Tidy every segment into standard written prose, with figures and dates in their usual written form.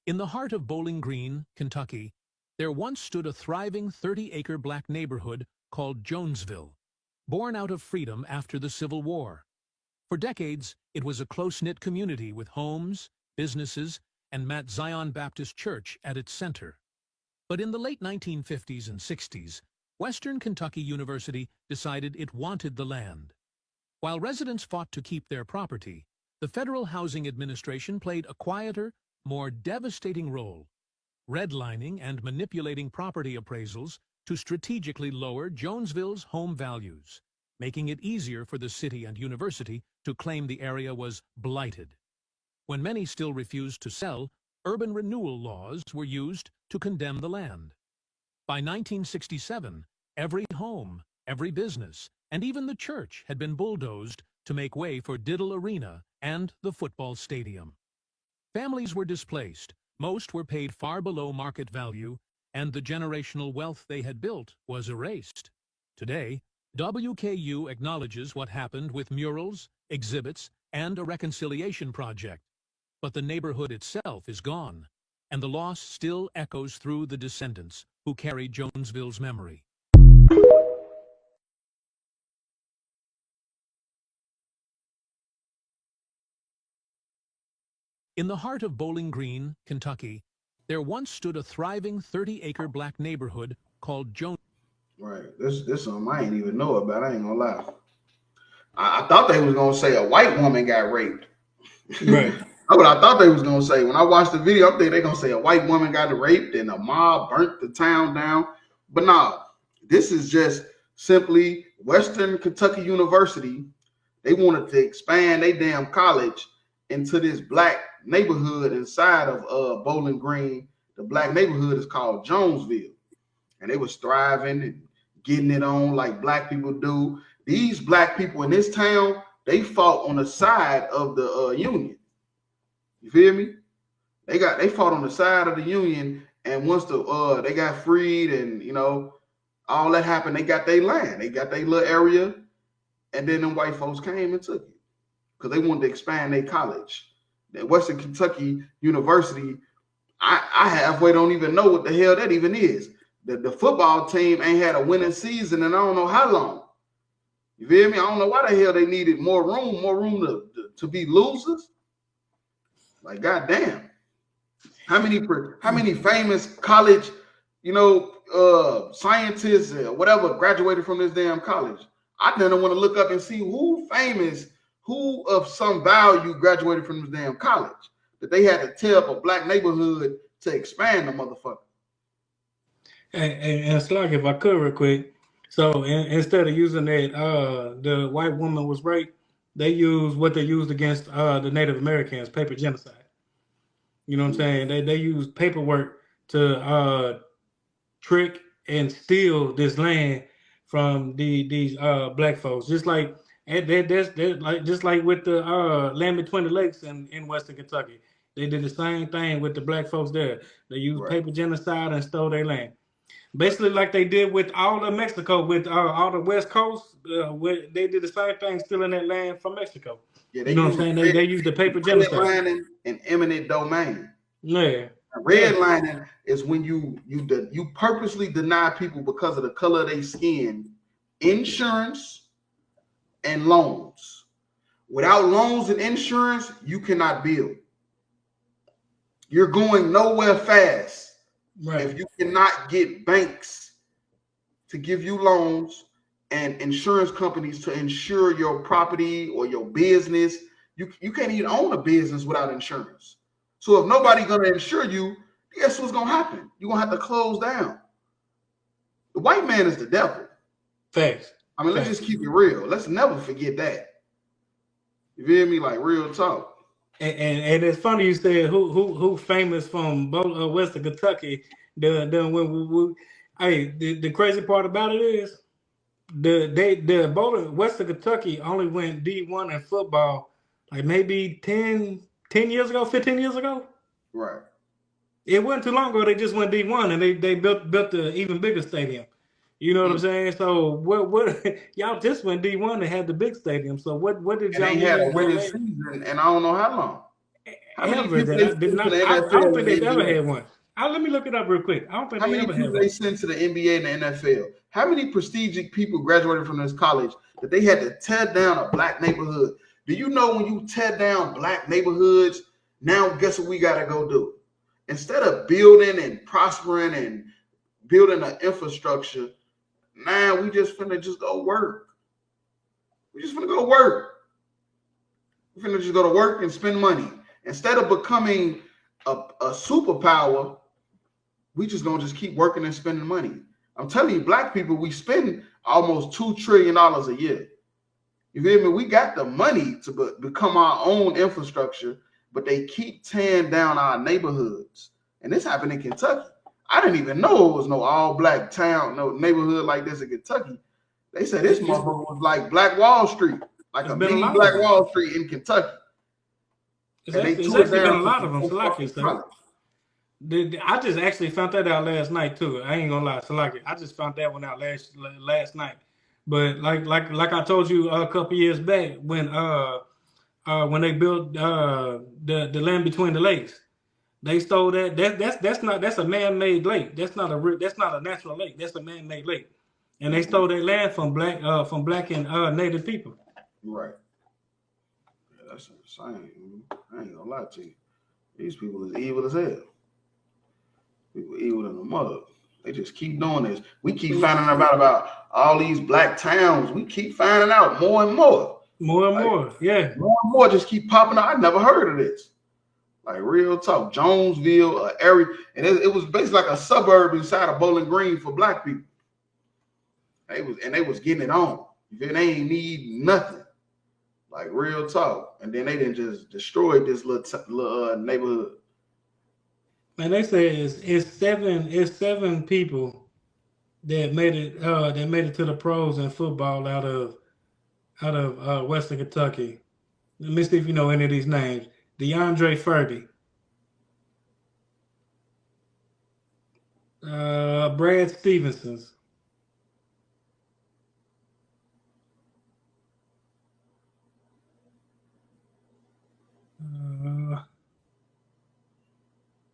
In the heart of Bowling Green, Kentucky, there once stood a thriving 30-acre black neighborhood called Jonesville, born out of freedom after the Civil War. For decades, it was a close-knit community with homes, businesses, and Mount Zion Baptist Church at its center. But in the late 1950s and 60s, Western Kentucky University decided it wanted the land. While residents fought to keep their property, the Federal Housing Administration played a quieter, more devastating role, redlining and manipulating property appraisals to strategically lower Jonesville's home values, making it easier for the city and university to claim the area was blighted. When many still refused to sell, urban renewal laws were used to condemn the land. By 1967, every home, every business, and even the church had been bulldozed to make way for Diddle Arena and the football stadium. Families were displaced, most were paid far below market value, and the generational wealth they had built was erased. Today, WKU acknowledges what happened with murals, exhibits, and a reconciliation project. But the neighborhood itself is gone, and the loss still echoes through the descendants who carry Jonesville's memory. In the heart of Bowling Green, Kentucky, there once stood a thriving 30-acre black neighborhood called Jones. Right. This something I ain't even know about. I ain't gonna lie. I thought they was gonna say a white woman got raped. Right. That's what I thought they was gonna say. When I watched the video, I think they gonna say a white woman got raped and a mob burnt the town down. But nah, this is just simply Western Kentucky University. They wanted to expand their damn college into this black neighborhood inside of Bowling Green. The black neighborhood is called Jonesville, and they was thriving and getting it on like black people do. These black people in this town, they fought on the side of the Union. You feel me? They fought on the side of the Union, and once they got freed and all that happened, they got their land, they got their little area, and then them white folks came and took it because they wanted to expand their college. The Western Kentucky University, I halfway don't even know what the hell that even is. The football team ain't had a winning season and I don't know how long. You feel me? I don't know why the hell they needed more room to be losers. Like, goddamn. How many famous college, scientists or whatever graduated from this damn college? I didn't want to look up and see who famous, who of some value graduated from this damn college that they had to tear up a black neighborhood to expand the motherfucker. And Slack, if I could real quick. So instead of using that the white woman was raped, they use what they used against the Native Americans, paper genocide. You know what I'm saying? They use paperwork to trick and steal this land from these black folks. Just like just like with the land between the lakes in Western Kentucky. They did the same thing with the black folks there. They used Right. paper genocide and stole their land. Basically, like they did with all of Mexico, with all the West Coast, they did the same thing, stealing that land from Mexico. Yeah, they You know what I'm use saying? They used the paper genocide. redlining and eminent domain. Yeah. Redlining is when you purposely deny people because of the color of their skin insurance and loans. Without loans and insurance, you cannot build. You're going nowhere fast if you cannot get banks to give you loans and insurance companies to insure your property or your business. You can't even own a business without insurance. So if nobody's going to insure you, guess what's going to happen? You're going to have to close down. The white man is the devil. Facts. I mean, let's just keep it real. Let's never forget that. You feel me? Like, real talk. And it's funny you said who famous from Western Kentucky. The crazy part about it is the Bowling Western Kentucky only went D1 in football like maybe 10 years ago, 15 years ago. Right. It wasn't too long ago. They just went D1 and they built the even bigger stadium. You know what I'm saying? So what y'all just went D1 and had the big stadium. So what did And y'all they had a need? winning season, and I don't know how long. How many ever people that they I did send to not. the I don't NFL think and the they've ever NBA? had one. Let me look it up real quick. I don't think How they many ever had people one. they send to the NBA and the NFL? How many prestigious people graduated from this college that they had to tear down a black neighborhood? Do you know when you tear down black neighborhoods, now guess what we got to go do? Instead of building and prospering and building an infrastructure, now we just finna just go work. We just finna go to work. We're finna just go to work and spend money. Instead of becoming a superpower, we just gonna just keep working and spending money. I'm telling you, black people, we spend almost $2 trillion a year. You feel me? We got the money to become our own infrastructure, but they keep tearing down our neighborhoods. And this happened in Kentucky. I didn't even know it was no all black town, no neighborhood like this in Kentucky. They said this motherfucker was like Black Wall Street, like a mini Black Wall Street in Kentucky. It's And they actually tore it been a down lot of them. for Salaki, sir. I just actually found that out last night too. I ain't gonna lie, Salaki. I just found that one out last night. But like I told you a couple years back when they built the land between the lakes, they stole that. That's a man-made lake. That's not a natural lake. That's a man-made lake, and they stole that land from black and native people. Right. Yeah, that's insane. I ain't gonna lie to you. These people is evil as hell. People evil in the mother. They just keep doing this. We keep finding out about all these black towns. We keep finding out more and more. More and more, yeah. More and more just keep popping up. I never heard of this. Like real talk, Jonesville, area, and it was basically like a suburb inside of Bowling Green for black people. They was getting it on. They ain't need nothing. Like real talk, and then they didn't just destroy this little neighborhood. Man, they say it's seven people that made it to the pros in football out of Western Kentucky. Let me see if you know any of these names. DeAndre Furby, Brad Stevensons,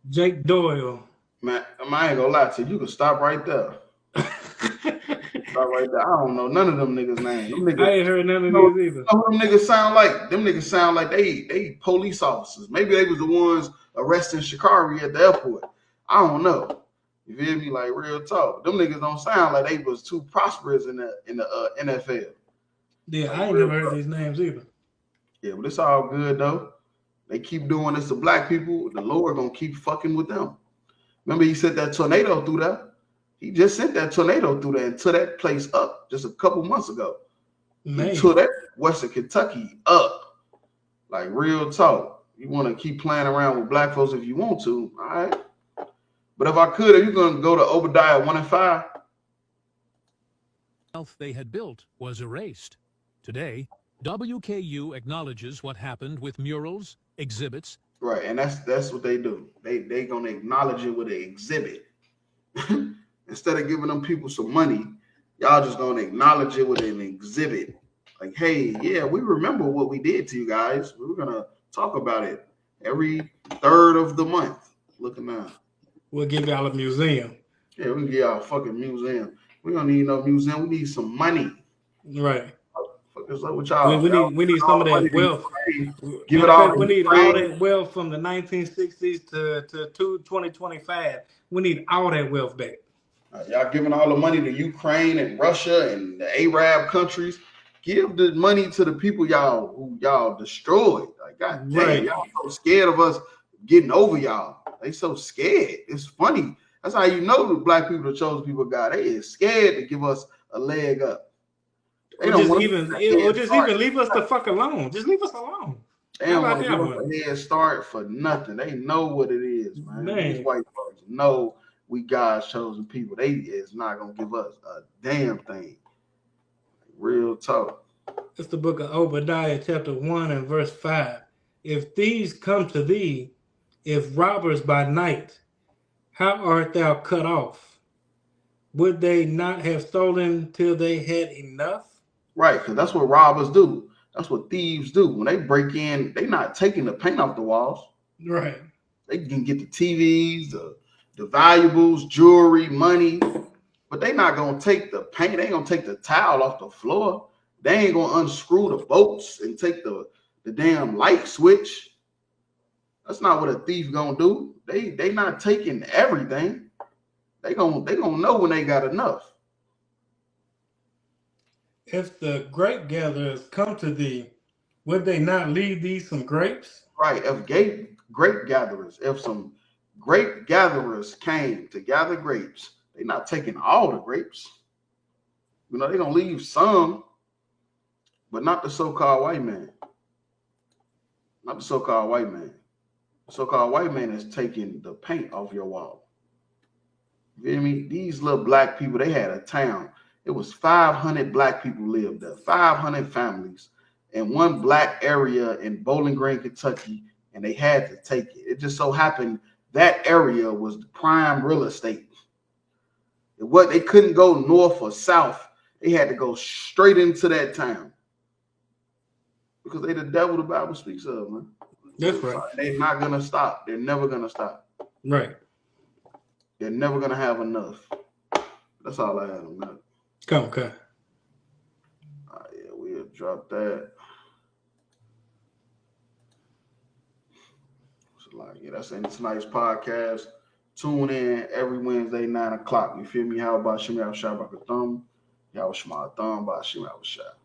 Jake Doyle. Man, I ain't gonna lie to you. You can stop right there. Stop right there. I don't know none of them niggas' names. I ain't heard none of these either. You know who them niggas sound like? Them niggas sound like they police officers. Maybe they was the ones arresting Shikari at the airport. I don't know. You feel me? Like real talk. Them niggas don't sound like they was too prosperous in the NFL. Yeah, I ain't never heard these names either. Yeah, but it's all good though. They keep doing this to black people. The Lord gonna keep fucking with them. Remember, he sent that tornado through there. He just sent that tornado through there and tore that place up just a couple months ago. Man. He tore that Western Kentucky up. Like real talk. You want to keep playing around with black folks if you want to, all right? But if I could, are you gonna go to Obadiah 1:5? Wealth they had built was erased. Today, WKU acknowledges what happened with murals, exhibits. Right, and that's what they do. They gonna acknowledge it with an exhibit. Instead of giving them people some money, y'all just gonna acknowledge it with an exhibit. Like, hey, yeah, we remember what we did to you guys. We're gonna talk about it every third of the month. Looking now. We'll give y'all a museum. Yeah, we can give y'all a fucking museum. We don't need no museum. We need some money. Right. Fuck is up with y'all? We need some of that wealth. Give it all. We need all that wealth from the 1960s to 2025. We need all that wealth back. Y'all giving all the money to Ukraine and Russia and the Arab countries. Give the money to the people who y'all destroyed. Like, God damn, Right. y'all so scared of us getting over y'all. They so scared. It's funny. That's how you know the black people, the chosen people of God. They is scared to give us a leg up. They don't want even leave us the fuck alone. Just leave us alone. They don't want to give us a head start for nothing. They know what it is, man. These white folks know we God's chosen people. They is not gonna give us a damn thing. Real talk. It's the book of Obadiah, chapter 1 and verse 5. If thieves come to thee, if robbers by night, how art thou cut off? Would they not have stolen till they had enough? Right, because that's what robbers do. That's what thieves do. When they break in, they not taking the paint off the walls. Right. They can get the TVs, the valuables, jewelry, money, but they not gonna take the paint. They ain't gonna take the tile off the floor. They ain't gonna unscrew the bolts and take the damn light switch. That's not what a thief gonna do. They not taking everything. They gonna know when they got enough. If the grape gatherers come to thee, would they not leave thee some grapes? Right. If some grape gatherers came to gather grapes, they're not taking all the grapes. You know, they're gonna leave some, but not the so-called white man. Not the so-called white man. The so-called white man is taking the paint off your wall. You feel me? These little black people, they had a town. It was 500 black people lived there, 500 families in one black area in Bowling Green, Kentucky, and they had to take it. It just so happened that area was the prime real estate. They couldn't go north or south. They had to go straight into that town because they the devil the Bible speaks of, man. That's right. They're not gonna stop. They're never gonna stop. Right. They're never gonna have enough. That's all I had on that. Okay. Yeah, we'll drop that. So that's in tonight's podcast. Tune in every Wednesday, 9 o'clock. You feel me? How about Shimmy Al Shabbat Thumb? Y'all Shema Thumb by Shimmy Al Shabbat.